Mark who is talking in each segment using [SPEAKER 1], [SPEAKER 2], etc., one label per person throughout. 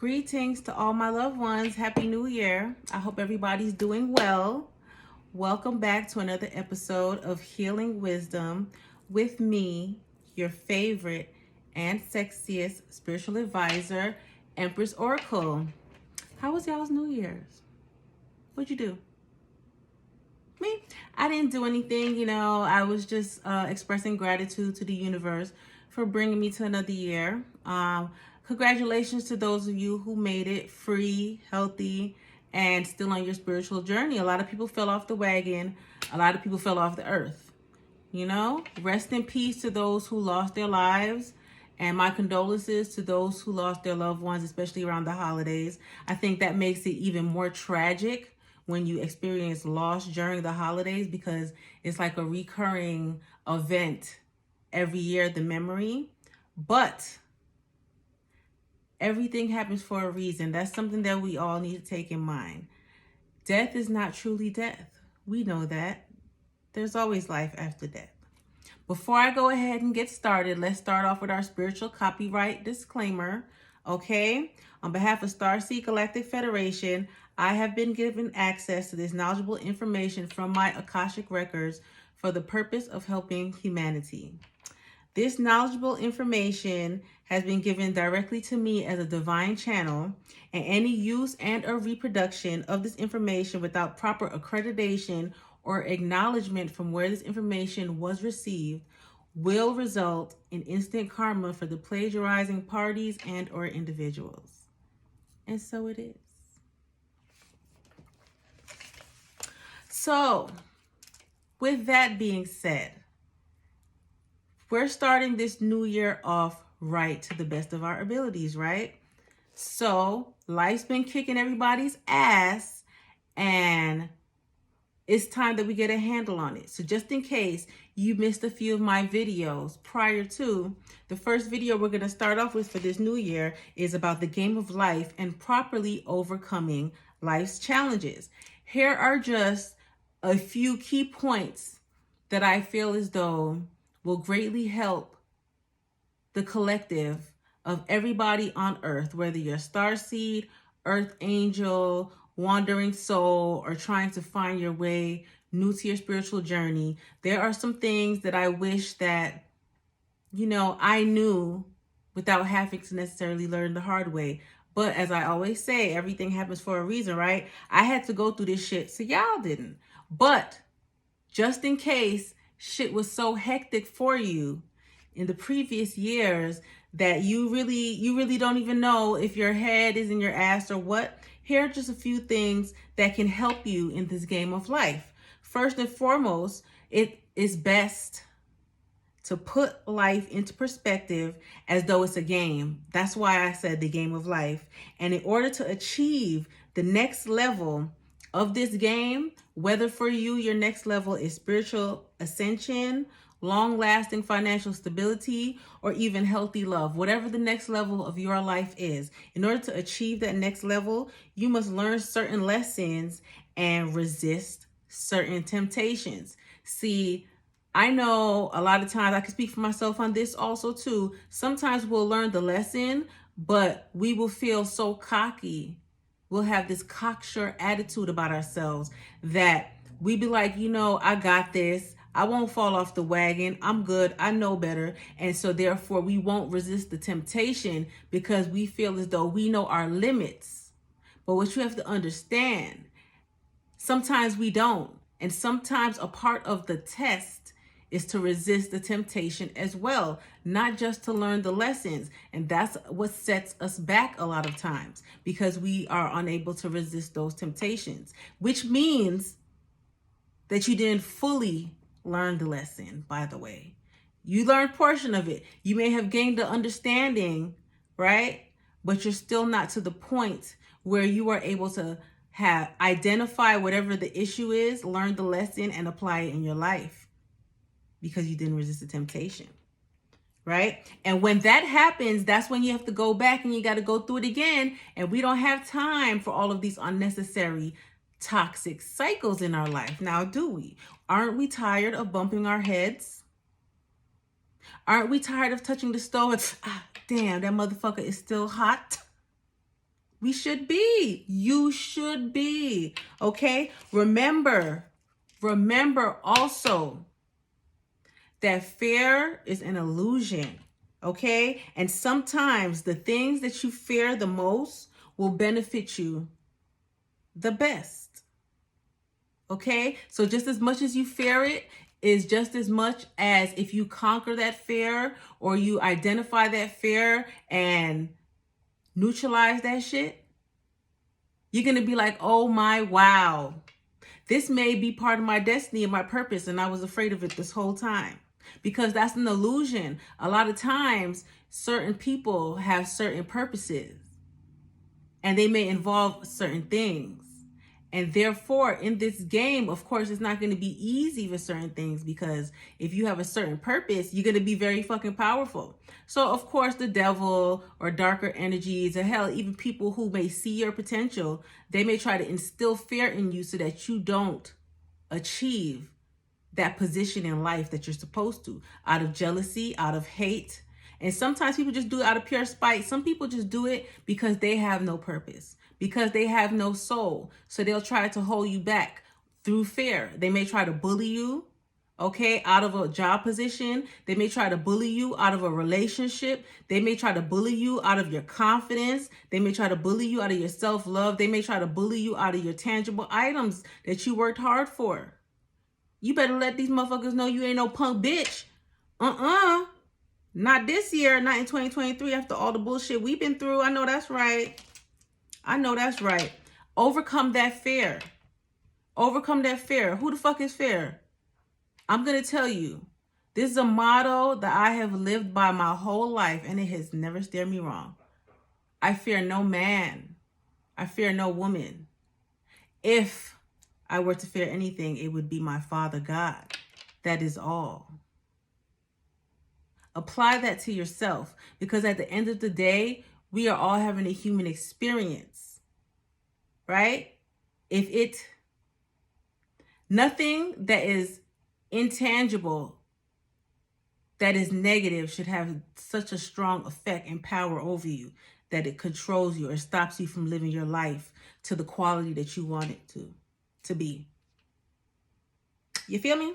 [SPEAKER 1] Greetings to all my loved ones. Happy New Year. I hope everybody's doing well. Welcome back to another episode of Healing Wisdom with me, your favorite and sexiest spiritual advisor, Empress Oracle. How was y'all's New Year's? What'd you do? Me? I didn't do anything, I was just expressing gratitude to the universe for bringing me to another year. Congratulations to those of you who made it free, healthy, and still on your spiritual journey. A lot of people fell off the wagon. A lot of people fell off the earth. Rest in peace to those who lost their lives. And my condolences to those who lost their loved ones, especially around the holidays. I think that makes it even more tragic when you experience loss during the holidays, because it's like a recurring event every year, the memory. But everything happens for a reason. That's something that we all need to take in mind. Death is not truly death. We know that. There's always life after death. Before I go ahead and get started, let's start off with our spiritual copyright disclaimer. Okay? On behalf of Starseed Galactic Federation, I have been given access to this knowledgeable information from my Akashic records for the purpose of helping humanity. This knowledgeable information has been given directly to me as a divine channel, and any use and or reproduction of this information without proper accreditation or acknowledgement from where this information was received will result in instant karma for the plagiarizing parties and or individuals. And so it is. So, with that being said, we're starting this new year off right to the best of our abilities, right? So life's been kicking everybody's ass, and it's time that we get a handle on it. So just in case you missed a few of my videos prior to, the first video we're going to start off with for this new year is about the game of life and properly overcoming life's challenges. Here are just a few key points that I feel as though will greatly help the collective of everybody on earth, whether you're starseed, earth angel, wandering soul, or trying to find your way new to your spiritual journey. There are some things that I wish that, I knew without having to necessarily learn the hard way. But as I always say, everything happens for a reason, right? I had to go through this shit, so y'all didn't. But just in case shit was so hectic for you in the previous years that you really don't even know if your head is in your ass or what, here are just a few things that can help you in this game of life. First and foremost, it is best to put life into perspective as though it's a game. That's why I said the game of life. And in order to achieve the next level of this game, whether for you, your next level is spiritual ascension, long-lasting financial stability, or even healthy love, whatever the next level of your life is, in order to achieve that next level, you must learn certain lessons and resist certain temptations. See, I know a lot of times, I can speak for myself on this also too, sometimes we'll learn the lesson, but we will feel so cocky. We'll have this cocksure attitude about ourselves that we be like, I got this. I won't fall off the wagon. I'm good. I know better. And so therefore we won't resist the temptation because we feel as though we know our limits. But what you have to understand, sometimes we don't. And sometimes a part of the test is to resist the temptation as well, not just to learn the lessons. And that's what sets us back a lot of times, because we are unable to resist those temptations, which means that you didn't fully learn the lesson, by the way. You learned portion of it. You may have gained the understanding, right? But you're still not to the point where you are able to identify whatever the issue is, learn the lesson, and apply it in your life, because you didn't resist the temptation, right? And when that happens, that's when you have to go back and you got to go through it again. And we don't have time for all of these unnecessary toxic cycles in our life. Now, do we? Aren't we tired of bumping our heads? Aren't we tired of touching the stove? Damn, that motherfucker is still hot. We should be. You should be. Okay? Remember also that fear is an illusion. Okay? And sometimes the things that you fear the most will benefit you the best. Okay? So just as much as you fear it is just as much as if you conquer that fear or you identify that fear and neutralize that shit, you're going to be like, oh my, wow. This may be part of my destiny and my purpose, and I was afraid of it this whole time. Because that's an illusion. A lot of times, certain people have certain purposes, and they may involve certain things. And therefore, in this game, of course, it's not going to be easy for certain things, because if you have a certain purpose, you're going to be very fucking powerful. So, of course, the devil or darker energies, or hell, even people who may see your potential, they may try to instill fear in you so that you don't achieve that position in life that you're supposed to, out of jealousy, out of hate. And sometimes people just do it out of pure spite. Some people just do it because they have no purpose, because they have no soul. So they'll try to hold you back through fear. They may try to bully you, okay, out of a job position. They may try to bully you out of a relationship. They may try to bully you out of your confidence. They may try to bully you out of your self-love. They may try to bully you out of your tangible items that you worked hard for. You better let these motherfuckers know you ain't no punk bitch. Not this year, not in 2023, after all the bullshit we've been through. I know that's right. I know that's right. Overcome that fear. Overcome that fear. Who the fuck is fear? I'm going to tell you. This is a motto that I have lived by my whole life, and it has never steered me wrong. I fear no man. I fear no woman. If I were to fear anything, it would be my Father God. That is all. Apply that to yourself, because at the end of the day, we are all having a human experience, right? Nothing that is intangible, that is negative, should have such a strong effect and power over you that it controls you or stops you from living your life to the quality that you want it to be. You feel me?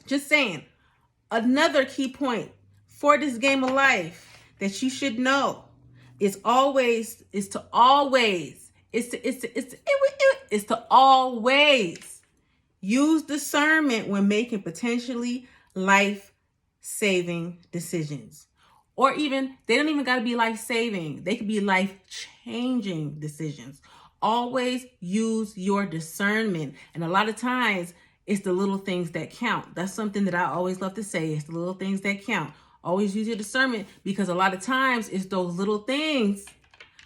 [SPEAKER 1] Just saying. Another key point for this game of life that you should know is to always use discernment when making potentially life-saving decisions. Or even, they don't even got to be life-saving. They could be life-changing decisions. Always use your discernment. And a lot of times, it's the little things that count. That's something that I always love to say. It's the little things that count. Always use your discernment, because a lot of times it's those little things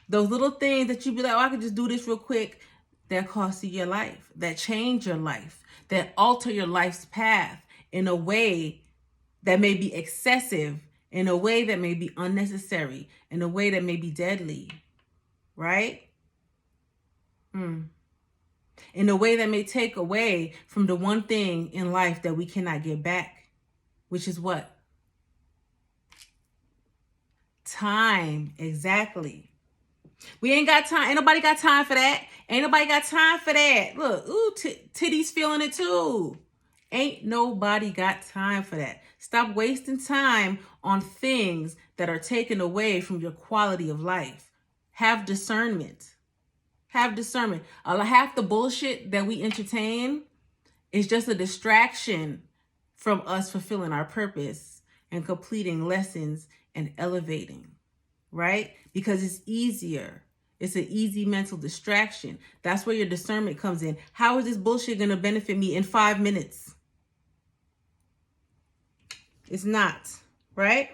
[SPEAKER 1] that you be like, oh, I could just do this real quick, that cost you your life, that change your life, that alter your life's path in a way that may be excessive, in a way that may be unnecessary, in a way that may be deadly, right? In a way that may take away from the one thing in life that we cannot get back, which is what? Time. Exactly. We ain't got time. Ain't nobody got time for that. Ain't nobody got time for that. Look, ooh, titties feeling it too. Ain't nobody got time for that. Stop wasting time on things that are taken away from your quality of life. Have discernment. Have discernment. Half the bullshit that we entertain is just a distraction from us fulfilling our purpose and completing lessons and elevating, right? Because it's easier. It's an easy mental distraction. That's where your discernment comes in. How is this bullshit going to benefit me in 5 minutes? It's not, right?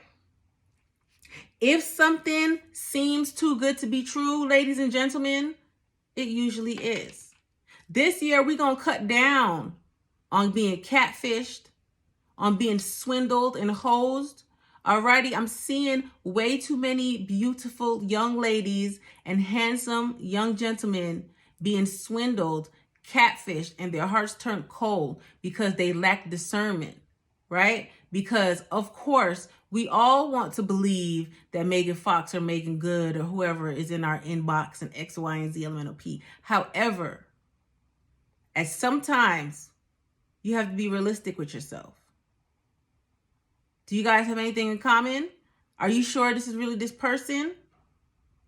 [SPEAKER 1] If something seems too good to be true, ladies and gentlemen, it usually is. This year, we're going to cut down on being catfished, on being swindled and hosed. Alrighty, I'm seeing way too many beautiful young ladies and handsome young gentlemen being swindled, catfished, and their hearts turned cold because they lack discernment, right? because of course we all want to believe that Megan Fox or Megan Good or whoever is in our inbox and X, Y, and Z elemental P. However, at sometimes you have to be realistic with yourself. Do you guys have anything in common? Are you sure this is really this person?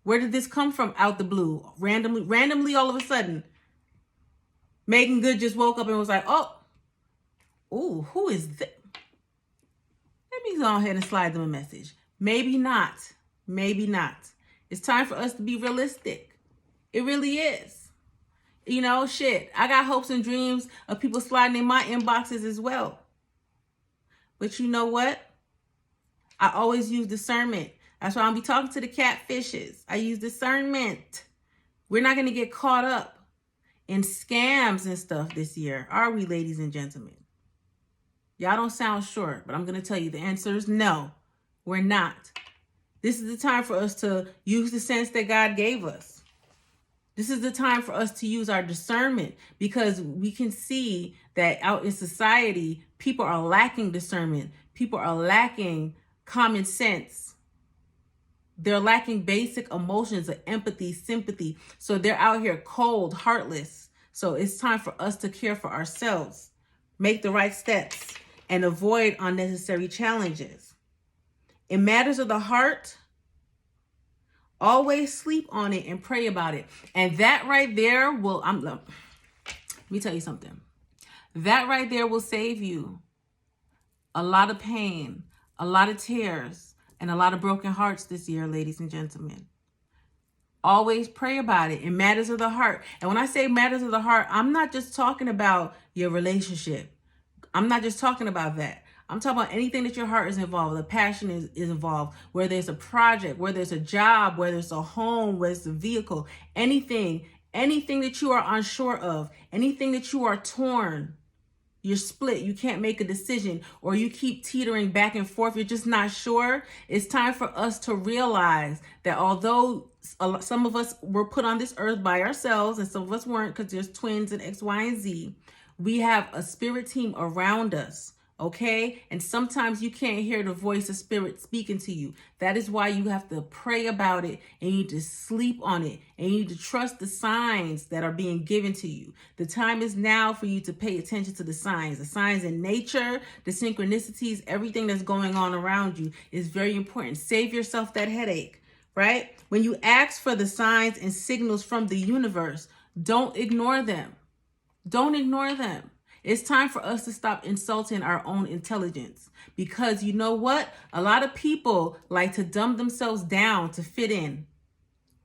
[SPEAKER 1] Where did this come from out the blue? Randomly all of a sudden. Megan Good just woke up and was like, oh, ooh, who is that? Let me go ahead and slide them a message. Maybe not. Maybe not. It's time for us to be realistic. It really is. You know, shit. I got hopes and dreams of people sliding in my inboxes as well. But you know what? I always use discernment. That's why I'll be talking to the catfishes. I use discernment. We're not going to get caught up in scams and stuff this year, are we, ladies and gentlemen? Y'all don't sound sure, but I'm going to tell you the answer is no, we're not. This is the time for us to use the sense that God gave us. This is the time for us to use our discernment, because we can see that out in society, people are lacking discernment. People are lacking common sense. They're lacking basic emotions of empathy, sympathy. So they're out here cold, heartless. So it's time for us to care for ourselves, make the right steps, and avoid unnecessary challenges. In matters of the heart, always sleep on it and pray about it. And that right there will, let me tell you something. That right there will save you a lot of pain, a lot of tears, and a lot of broken hearts this year, ladies and gentlemen. Always pray about it in matters of the heart. And when I say matters of the heart, I'm not just talking about your relationship. I'm not just talking about that. I'm talking about anything that your heart is involved, the passion is involved, whether there's a project, whether it's a job, whether it's a home, whether it's a vehicle, anything that you are unsure of, anything that you are torn, you're split, you can't make a decision, or you keep teetering back and forth, you're just not sure. It's time for us to realize that although some of us were put on this earth by ourselves and some of us weren't, because there's twins and X, Y, and Z, we have a spirit team around us. Okay? And sometimes you can't hear the voice of spirit speaking to you. That is why you have to pray about it, and you need to sleep on it, and you need to trust the signs that are being given to you. The time is now for you to pay attention to the signs in nature, the synchronicities, everything that's going on around you is very important. Save yourself that headache, right? When you ask for the signs and signals from the universe, don't ignore them. Don't ignore them. It's time for us to stop insulting our own intelligence, because you know what? A lot of people like to dumb themselves down to fit in,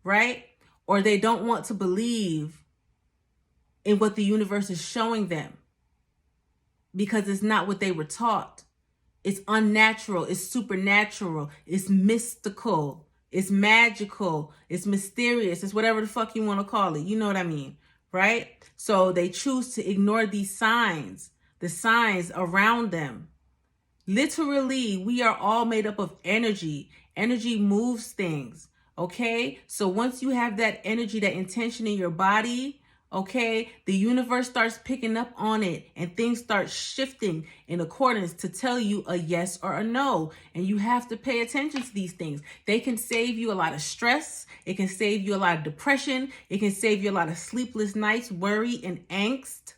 [SPEAKER 1] right? Or they don't want to believe in what the universe is showing them because it's not what they were taught. It's unnatural. It's supernatural. It's mystical. It's magical. It's mysterious. It's whatever the fuck you want to call it. You know what I mean? Right? So they choose to ignore these signs, the signs around them. Literally, we are all made up of energy. Energy moves things. Okay? So once you have that energy, that intention in your body, okay, the universe starts picking up on it and things start shifting in accordance to tell you a yes or a no. And you have to pay attention to these things. They can save you a lot of stress. It can save you a lot of depression. It can save you a lot of sleepless nights, worry, and angst.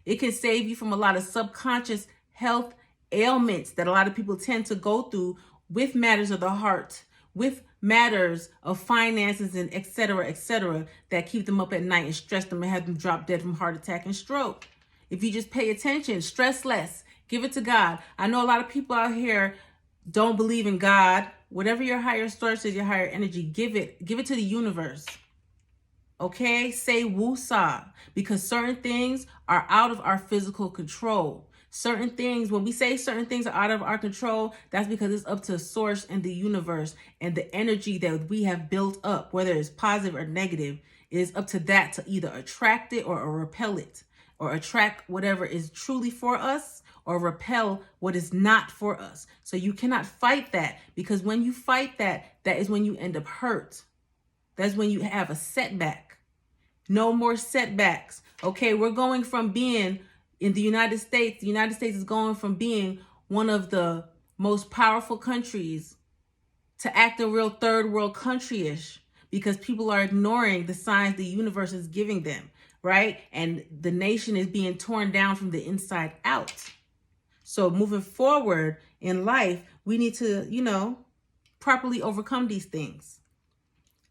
[SPEAKER 1] It can save you from a lot of subconscious health ailments that a lot of people tend to go through with matters of the heart, with matters of finances and et cetera, that keep them up at night and stress them and have them drop dead from heart attack and stroke. If you just pay attention, stress less, give it to God. I know a lot of people out here don't believe in God. Whatever your higher source is, your higher energy, give it to the universe. Okay? Say woosah, because certain things are out of our physical control. Certain things, when we say certain things are out of our control, that's because it's up to source and the universe, and the energy that we have built up, whether it's positive or negative, is up to that to either attract it or repel it, or attract whatever is truly for us or repel what is not for us. So you cannot fight that, because when you fight that, that is when you end up hurt. That's when you have a setback. No more setbacks. Okay, we're going from being In the United States is going from being one of the most powerful countries to act a real third world country-ish because people are ignoring the signs the universe is giving them, right? And the nation is being torn down from the inside out. So moving forward in life, we need to, properly overcome these things.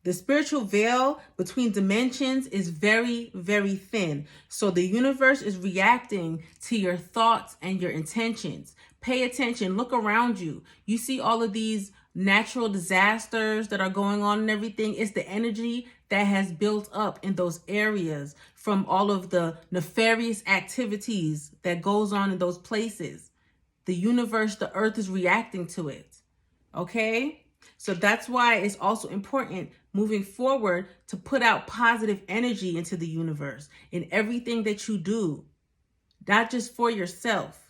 [SPEAKER 1] The spiritual veil between dimensions is very, very thin. So the universe is reacting to your thoughts and your intentions. Pay attention. Look around you. You see all of these natural disasters that are going on and everything. It's the energy that has built up in those areas from all of the nefarious activities that goes on in those places. The universe, the earth is reacting to it. Okay? So that's why it's also important moving forward to put out positive energy into the universe in everything that you do, not just for yourself.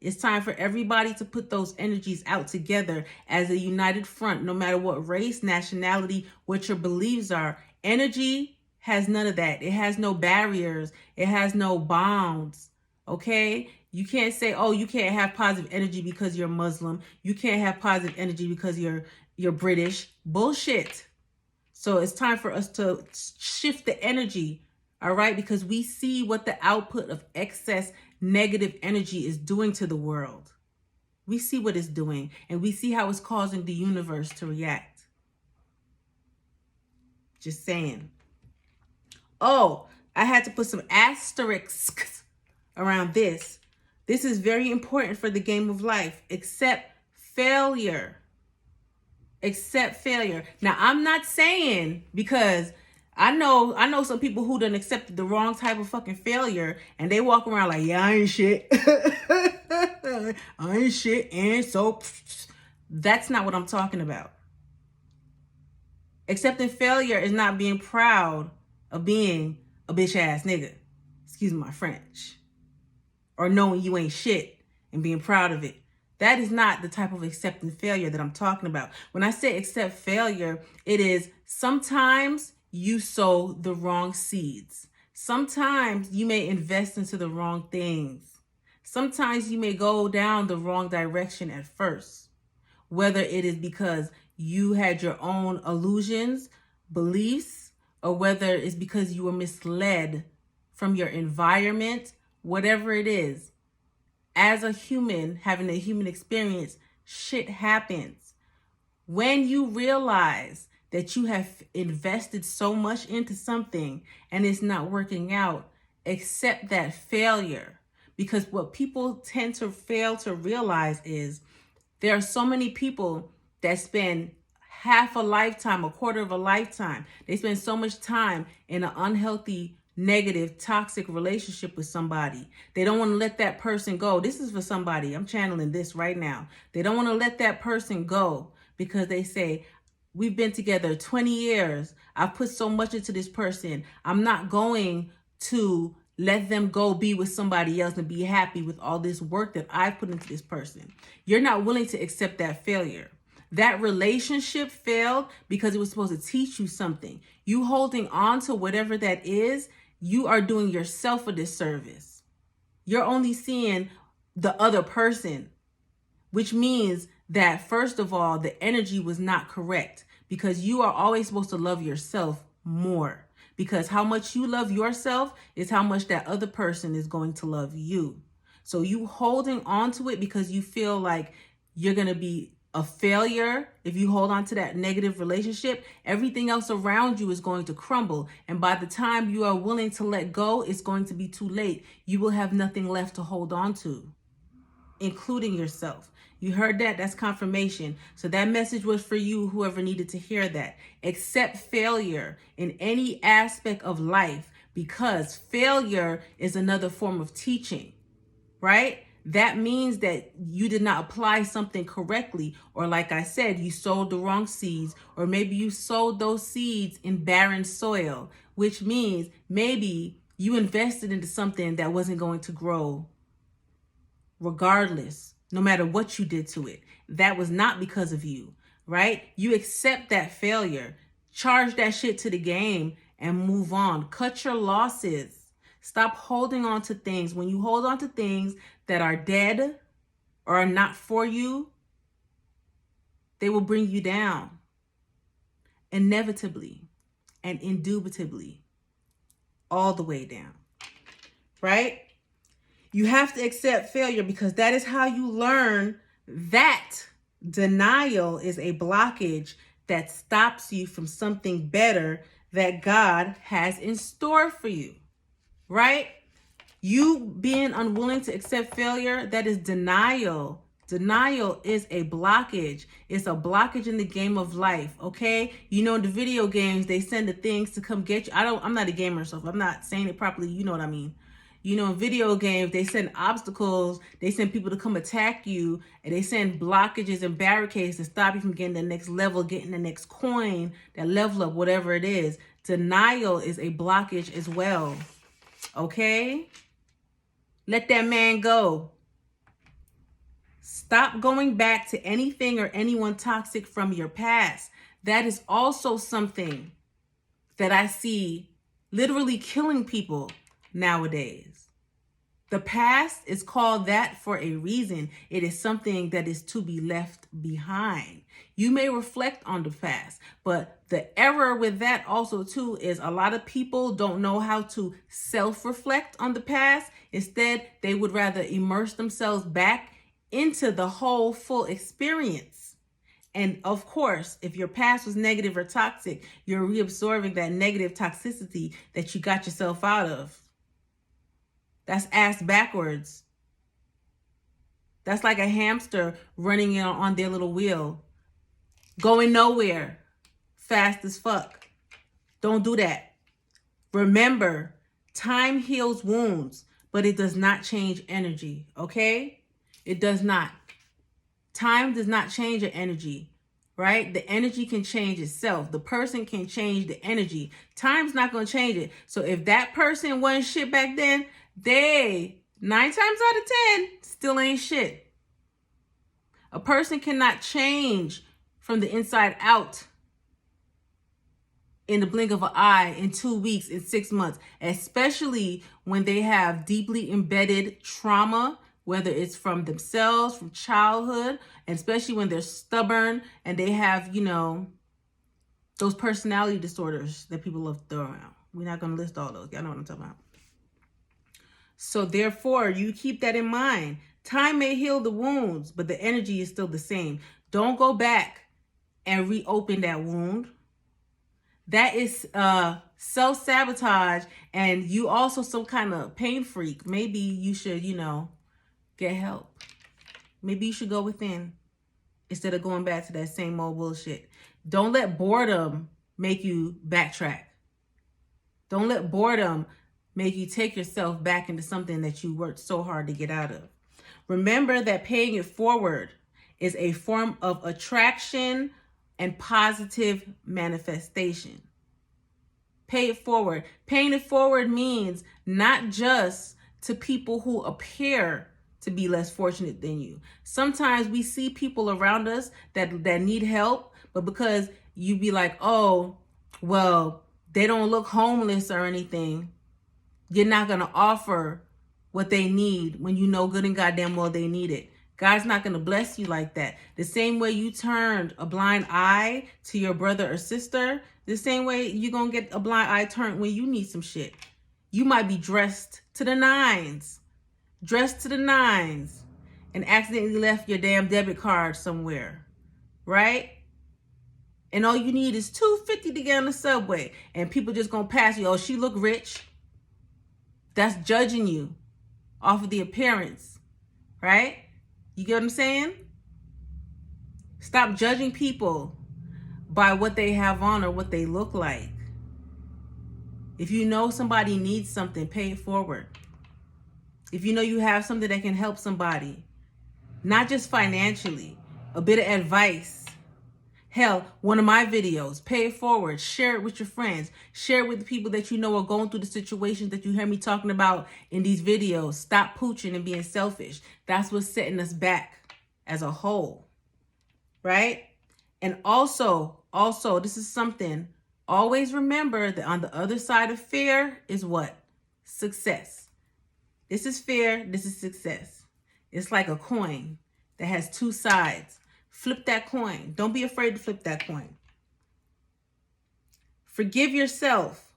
[SPEAKER 1] It's time for everybody to put those energies out together as a united front, no matter what race, nationality, what your beliefs are. Energy has none of that. It has no barriers. It has no bounds. Okay? You can't say, oh, you can't have positive energy because you're Muslim. You can't have positive energy because you're British. Bullshit. So it's time for us to shift the energy, all right? Because we see what the output of excess negative energy is doing to the world. We see what it's doing, and we see how it's causing the universe to react. Just saying. Oh, I had to put some asterisks around this. This is very important for the game of life. Accept failure. Accept failure. Now, I'm not saying, because I know some people who done accepted the wrong type of fucking failure and they walk around like, yeah, I ain't shit. I ain't shit. And so that's not what I'm talking about. Accepting failure is not being proud of being a bitch ass nigga. Excuse my French. Or knowing you ain't shit and being proud of it. That is not the type of accepting failure that I'm talking about. When I say accept failure, it is sometimes you sow the wrong seeds. Sometimes you may invest into the wrong things. Sometimes you may go down the wrong direction at first. Whether it is because you had your own illusions, beliefs, or whether it's because you were misled from your environment, whatever it is. As a human, having a human experience, shit happens. When you realize that you have invested so much into something and it's not working out, accept that failure. Because what people tend to fail to realize is there are so many people that spend half a lifetime, a quarter of a lifetime. They spend so much time in an unhealthy, negative, toxic relationship with somebody. They don't want to let that person go. This is for somebody. I'm channeling this right now. They don't want to let that person go because they say, we've been together 20 years. I've put so much into this person. I'm not going to let them go be with somebody else and be happy with all this work that I've put into this person. You're not willing to accept that failure. That relationship failed because it was supposed to teach you something. You holding on to whatever that is, you are doing yourself a disservice. You're only seeing the other person, which means that, first of all, the energy was not correct because you are always supposed to love yourself more. Because how much you love yourself is how much that other person is going to love you. So you holding on to it because you feel like you're going to be a failure. If you hold on to that negative relationship, everything else around you is going to crumble. And by the time you are willing to let go, it's going to be too late. You will have nothing left to hold on to, including yourself. You heard that? That's confirmation. So that message was for you, whoever needed to hear that. Accept failure in any aspect of life because failure is another form of teaching, right? That means that you did not apply something correctly, or like I said, you sowed the wrong seeds, or maybe you sowed those seeds in barren soil, which means maybe you invested into something that wasn't going to grow regardless, no matter what you did to it. That was not because of you, right? You accept that failure, charge that shit to the game and move on. Cut your losses. Stop holding on to things. When you hold on to things that are dead or are not for you, they will bring you down. Inevitably and indubitably. All the way down. Right? You have to accept failure because that is how you learn that denial is a blockage that stops you from something better that God has in store for you. Right? You being unwilling to accept failure, that is denial. Denial is a blockage. It's a blockage in the game of life, okay? You know, in the video games, they send the things to come get you. I'm not a gamer, so if I'm not saying it properly, you know what I mean. You know, in video games, they send obstacles, they send people to come attack you, and they send blockages and barricades to stop you from getting the next level, getting the next coin, that level up, whatever it is. Denial is a blockage as well, okay? Let that man go. Stop going back to anything or anyone toxic from your past. That is also something that I see literally killing people nowadays. The past is called that for a reason. It is something that is to be left behind. You may reflect on the past, but the error with that also too is a lot of people don't know how to self-reflect on the past. Instead, they would rather immerse themselves back into the whole full experience. And of course, if your past was negative or toxic, you're reabsorbing that negative toxicity that you got yourself out of. That's ass backwards. That's like a hamster running on their little wheel, going nowhere, fast as fuck. Don't do that. Remember, time heals wounds, but it does not change energy, okay? It does not. Time does not change your energy, right? The energy can change itself. The person can change the energy. Time's not going to change it. So if that person wasn't shit back then, they, 9 times out of 10, still ain't shit. A person cannot change from the inside out in the blink of an eye, in 2 weeks, in 6 months, especially when they have deeply embedded trauma, whether it's from themselves, from childhood, and especially when they're stubborn and they have, you know, those personality disorders that people love to throw around. We're not going to list all those. Y'all know what I'm talking about. So therefore, you keep that in mind. Time may heal the wounds, but the energy is still the same. Don't go back and reopen that wound. That is self-sabotage, and you also some kind of pain freak. Maybe you should, you know, get help. Maybe you should go within instead of going back to that same old bullshit. Don't let boredom make you backtrack. Don't let boredom make you take yourself back into something that you worked so hard to get out of. Remember that paying it forward is a form of attraction and positive manifestation. Pay it forward. Paying it forward means not just to people who appear to be less fortunate than you. Sometimes we see people around us that need help, but because you be like, oh, well, they don't look homeless or anything, you're not going to offer what they need when you know good and goddamn well they need it. God's not going to bless you like that. The same way you turned a blind eye to your brother or sister, the same way you're going to get a blind eye turned when you need some shit. You might be dressed to the nines, and accidentally left your damn debit card somewhere, right? And all you need is $2.50 to get on the subway, and people just going to pass you. Oh, she look rich. That's judging you off of the appearance, right? You get what I'm saying? Stop judging people by what they have on or what they look like. If you know somebody needs something, pay it forward. If you know you have something that can help somebody, not just financially, a bit of advice. Hell, one of my videos, pay it forward, share it with your friends, share it with the people that you know are going through the situations that you hear me talking about in these videos. Stop pooching and being selfish. That's what's setting us back as a whole, right? And also, this is something, always remember that on the other side of fear is what? success. This is fear, this is success. It's like a coin that has two sides. Flip that coin. Don't be afraid to flip that coin. Forgive yourself.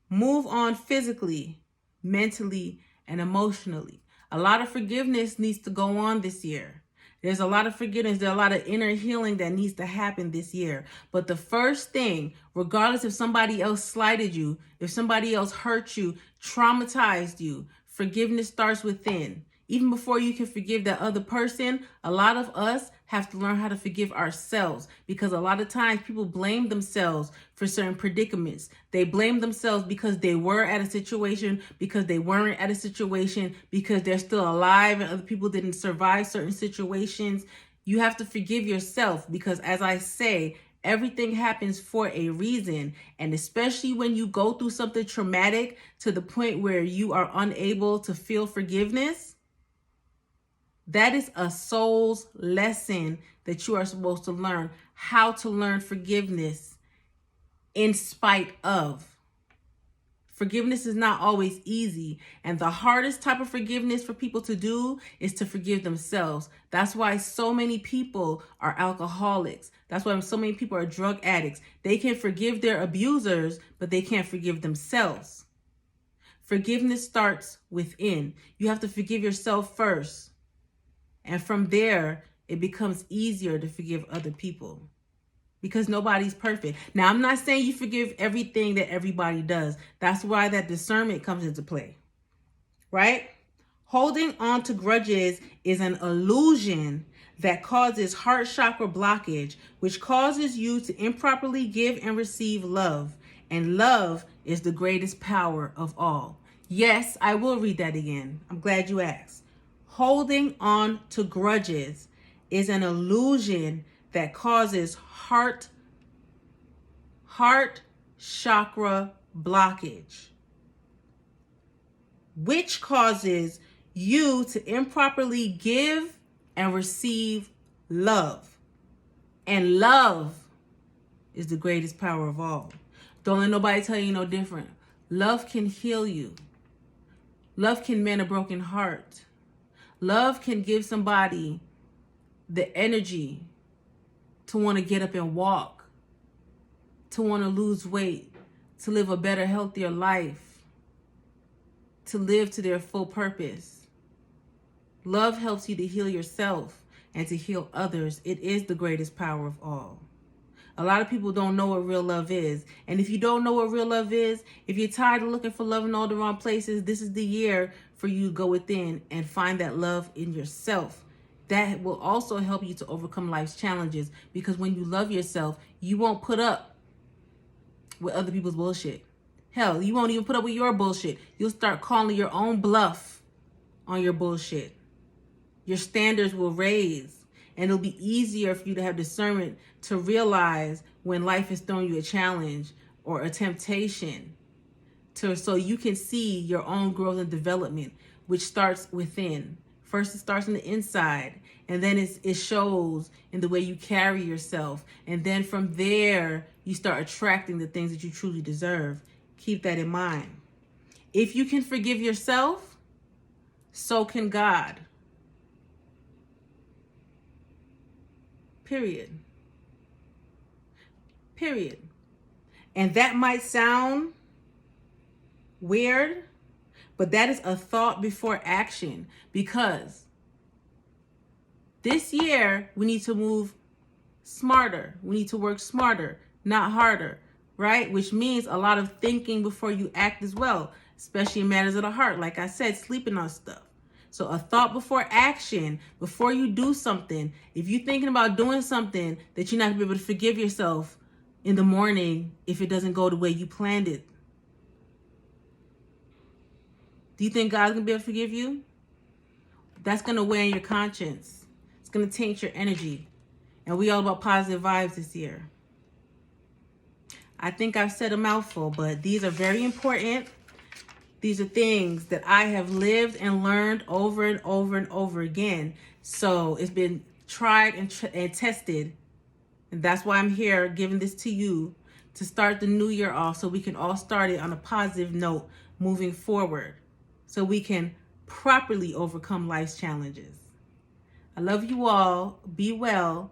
[SPEAKER 1] Move on physically, mentally, and emotionally. A lot of forgiveness needs to go on this year. There's a lot of forgiveness. There's a lot of inner healing that needs to happen this year. But the first thing, regardless if somebody else slighted you, if somebody else hurt you, traumatized you, forgiveness starts within. Even before you can forgive that other person, a lot of us have to learn how to forgive ourselves, because a lot of times people blame themselves for certain predicaments. They blame themselves because they were at a situation, because they weren't at a situation, because they're still alive and other people didn't survive certain situations. You have to forgive yourself, because as I say, everything happens for a reason. And especially when you go through something traumatic to the point where you are unable to feel forgiveness, that is a soul's lesson that you are supposed to learn, how to learn forgiveness in spite of. Forgiveness is not always easy. And the hardest type of forgiveness for people to do is to forgive themselves. That's why so many people are alcoholics. That's why so many people are drug addicts. They can forgive their abusers, but they can't forgive themselves. Forgiveness starts within. You have to forgive yourself first. And from there, it becomes easier to forgive other people, because nobody's perfect. Now, I'm not saying you forgive everything that everybody does. That's why that discernment comes into play, right? Holding on to grudges is an illusion that causes heart chakra blockage, which causes you to improperly give and receive love. And love is the greatest power of all. Yes, I will read that again. I'm glad you asked. Holding on to grudges is an illusion that causes heart chakra blockage, which causes you to improperly give and receive love. And love is the greatest power of all. Don't let nobody tell you no different. Love can heal you. Love can mend a broken heart. Love can give somebody the energy to want to get up and walk, to want to lose weight, to live a better, healthier life, to live to their full purpose. Love helps you to heal yourself and to heal others. It is the greatest power of all. A lot of people don't know what real love is. And if you don't know what real love is, if you're tired of looking for love in all the wrong places, this is the year for you to go within and find that love in yourself. That will also help you to overcome life's challenges, because when you love yourself, you won't put up with other people's bullshit. Hell, you won't even put up with your bullshit. You'll start calling your own bluff on your bullshit. Your standards will raise. And it'll be easier for you to have discernment to realize when life is throwing you a challenge or a temptation, so you can see your own growth and development, which starts within. First, it starts on the inside, and then it shows in the way you carry yourself. And then from there, you start attracting the things that you truly deserve. Keep that in mind. If you can forgive yourself, so can God. Period. And that might sound weird, but that is a thought before action, because this year we need to move smarter. We need to work smarter, not harder, right? Which means a lot of thinking before you act as well, especially in matters of the heart. Like I said, sleeping on stuff. So a thought before action, before you do something. If you're thinking about doing something that you're not going to be able to forgive yourself in the morning if it doesn't go the way you planned it, do you think God's going to be able to forgive you? That's going to weigh on your conscience. It's going to taint your energy. And we all about positive vibes this year. I think I've said a mouthful, but these are very important. These are things that I have lived and learned over and over and over again. So it's been tried and tested. And that's why I'm here giving this to you to start the new year off, so we can all start it on a positive note, moving forward so we can properly overcome life's challenges. I love you all. Be well.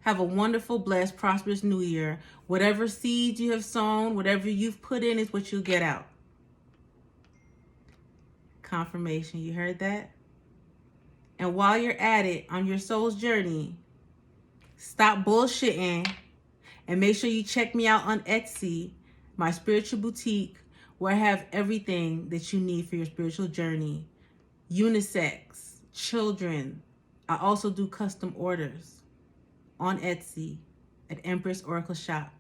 [SPEAKER 1] Have a wonderful, blessed, prosperous new year. Whatever seeds you have sown, whatever you've put in is what you'll get out. Confirmation. You heard that? And while you're at it on your soul's journey, stop bullshitting and make sure you check me out on Etsy, my spiritual boutique, where I have everything that you need for your spiritual journey. Unisex, children. I also do custom orders on Etsy at Empress Oracle Shop.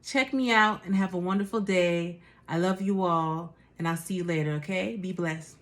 [SPEAKER 1] Check me out and have a wonderful day. I love you all, and I'll see you later, okay? Be blessed.